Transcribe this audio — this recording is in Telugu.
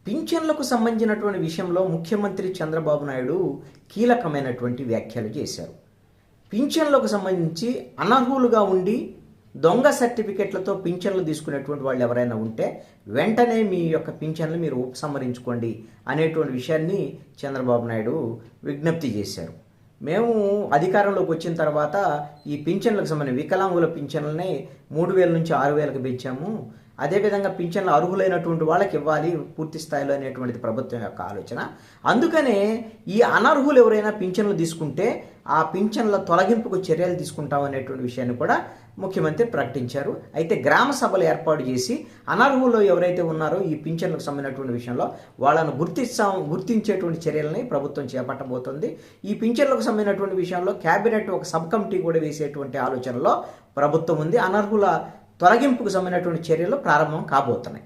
పింఛన్లకు సంబంధించినటువంటి విషయంలో ముఖ్యమంత్రి చంద్రబాబు నాయుడు కీలకమైనటువంటి వ్యాఖ్యలు చేశారు. పింఛన్లకు సంబంధించి అనర్హులుగా ఉండి దొంగ సర్టిఫికెట్లతో పింఛన్లు తీసుకునేటువంటి వాళ్ళు ఎవరైనా ఉంటే వెంటనే మీ యొక్క పింఛన్లు మీరు ఉపసంహరించుకోండి అనేటువంటి విషయాన్ని చంద్రబాబు నాయుడు విజ్ఞప్తి చేశారు. మేము అధికారంలోకి వచ్చిన తర్వాత ఈ పింఛన్లకు సంబంధించి వికలాంగుల పింఛన్లని 3,000 నుంచి 6,000కి పెంచాము. అదేవిధంగా పింఛన్లు అర్హులైనటువంటి వాళ్ళకి ఇవ్వాలి పూర్తి స్థాయిలో అనేటువంటిది ప్రభుత్వం యొక్క ఆలోచన. అందుకనే ఈ అనర్హులు ఎవరైనా పింఛన్లు తీసుకుంటే ఆ పింఛన్ల తొలగింపుకు చర్యలు తీసుకుంటాం అనేటువంటి విషయాన్ని కూడా ముఖ్యమంత్రి ప్రకటించారు. అయితే గ్రామ సభలు ఏర్పాటు చేసి అనర్హులు ఎవరైతే ఉన్నారో ఈ పింఛన్లకు సంబంధించినటువంటి విషయంలో వాళ్ళను గుర్తించేటువంటి చర్యలని ప్రభుత్వం చేపట్టబోతుంది. ఈ పింఛన్లకు సంబంధించినటువంటి విషయంలో కేబినెట్ ఒక సబ్ కమిటీ కూడా వేసేటువంటి ఆలోచనలో ప్రభుత్వం ఉంది. అనర్హుల తొలగింపుకు సంబంధించినటువంటి చర్యలు ప్రారంభం కాబోతున్నాయి.